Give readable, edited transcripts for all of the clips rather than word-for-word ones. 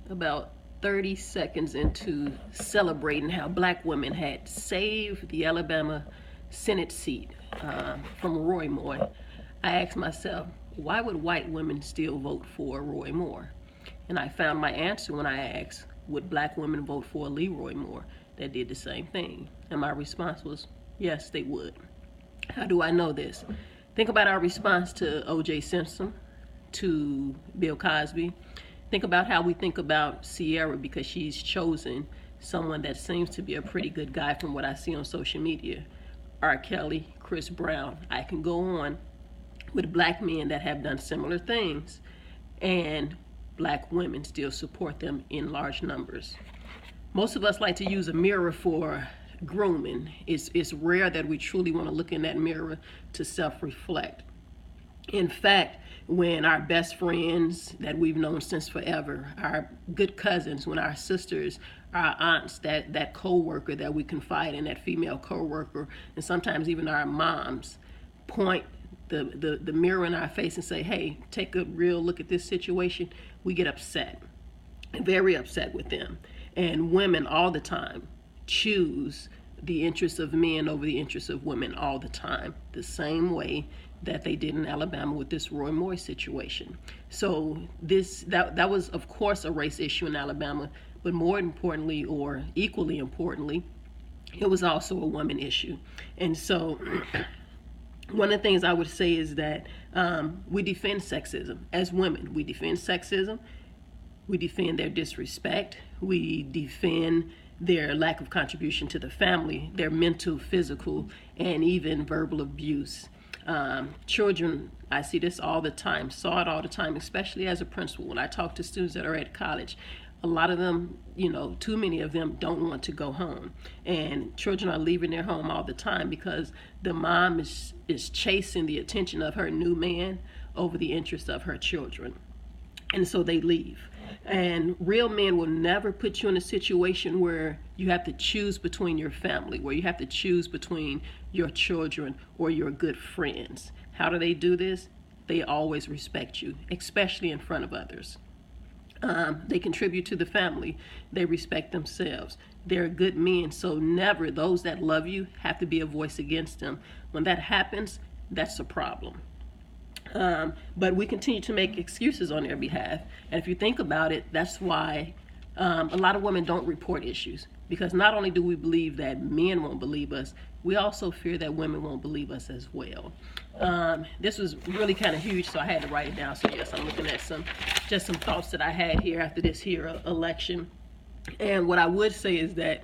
about 30 seconds into celebrating how black women had saved the Alabama Senate seat from Roy Moore, I asked myself, why would white women still vote for Roy Moore? And I found my answer when I asked, would black women vote for Leroy Moore that did the same thing? And my response was, yes, they would. How do I know this? Think about our response to O.J. Simpson, to Bill Cosby. Think about how we think about Sierra because she's chosen someone that seems to be a pretty good guy from what I see on social media. R. Kelly, Chris Brown. I can go on with black men that have done similar things, and black women still support them in large numbers. Most of us like to use a mirror for grooming. It's rare that we truly want to look in that mirror to self-reflect. In fact, when our best friends that we've known since forever, our good cousins, when our sisters, our aunts, that co-worker that we confide in, that female co-worker, and sometimes even our moms, point the mirror in our face and say, hey, take a real look at this situation, we get upset, very upset with them. And women all the time choose the interests of men over the interests of women all the time, the same way that they did in Alabama with this Roy Moore situation. So that was, of course, a race issue in Alabama, but more importantly, or equally importantly, it was also a woman issue. And so one of the things I would say is that we defend sexism as women. We defend sexism. We defend their disrespect. We defend their lack of contribution to the family, their mental, physical, and even verbal abuse. Children, I see this all the time, saw it all the time, especially as a principal. When I talk to students that are at college, a lot of them, too many of them don't want to go home. And children are leaving their home all the time because the mom is chasing the attention of her new man over the interest of her children. And so they leave. And real men will never put you in a situation where you have to choose between your family, where you have to choose between your children or your good friends. How do they do this? They always respect you, especially in front of others. They contribute to the family. They respect themselves. They're good men, so never those that love you have to be a voice against them. When that happens, that's a problem. But we continue to make excuses on their behalf. And if you think about it, that's why a lot of women don't report issues. Because not only do we believe that men won't believe us, we also fear that women won't believe us as well. This was really kind of huge, so I had to write it down. So yes, I'm looking at some thoughts that I had here after this here election. And what I would say is that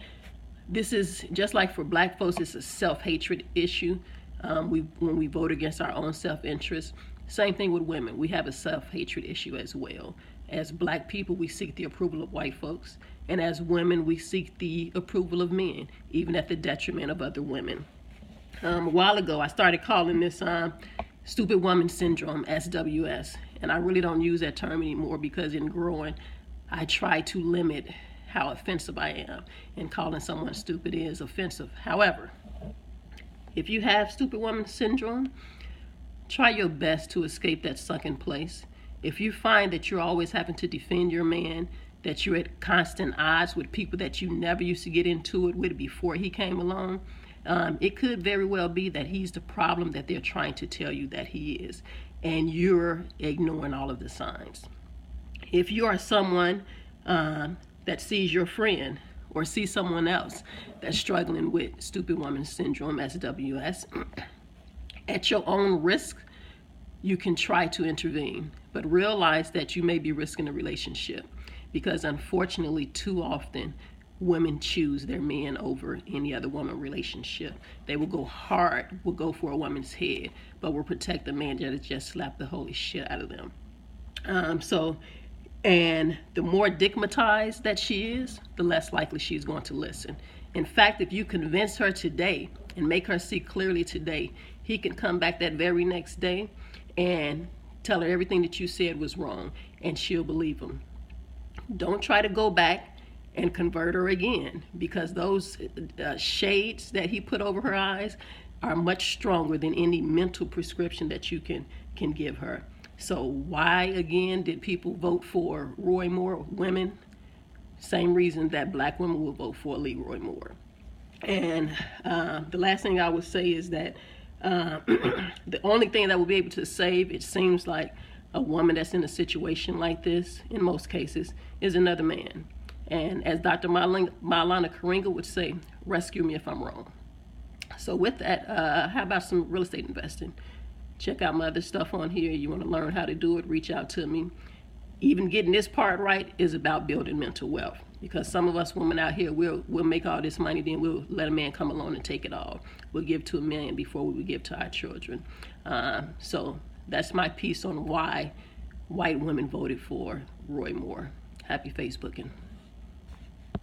this is, just like for black folks, it's a self-hatred issue. When we vote against our own self-interest. Same thing with women. We have a self-hatred issue as well. As black people, we seek the approval of white folks. And as women, we seek the approval of men, even at the detriment of other women. A while ago, I started calling this stupid woman syndrome, SWS. And I really don't use that term anymore because in growing, I try to limit how offensive I am. And calling someone stupid is offensive. However, if you have stupid woman syndrome, try your best to escape that sunken place. If you find that you're always having to defend your man, that you're at constant odds with people that you never used to get into it with before he came along, it could very well be that he's the problem that they're trying to tell you that he is, and you're ignoring all of the signs. If you are someone that sees your friend or see someone else that's struggling with stupid woman syndrome, SWS, at your own risk, you can try to intervene, but realize that you may be risking a relationship because unfortunately too often women choose their men over any other woman relationship. They will go hard, will go for a woman's head, but will protect the man that has just slapped the holy shit out of them. And the more digmatized that she is, the less likely she's going to listen. In fact, if you convince her today and make her see clearly today, he can come back that very next day and tell her everything that you said was wrong, and she'll believe him. Don't try to go back and convert her again, because those shades that he put over her eyes are much stronger than any mental prescription that you can give her. So why, again, did people vote for Roy Moore? Women, Same reason that black women will vote for Leroy Moore. And the last thing I would say is that the only thing that will be able to save, it seems like, a woman that's in a situation like this, in most cases, is another man. And as Dr. Maulana Karinga would say, rescue me if I'm wrong. So with that, how about some real estate investing? Check out my other stuff on here. You want to learn how to do it, reach out to me. Even getting this part right is about building mental wealth, because some of us women out here, we'll make all this money, then we'll let a man come along and take it all. We'll give to a man before we would give to our children. So that's my piece on why white women voted for Roy Moore. Happy Facebooking.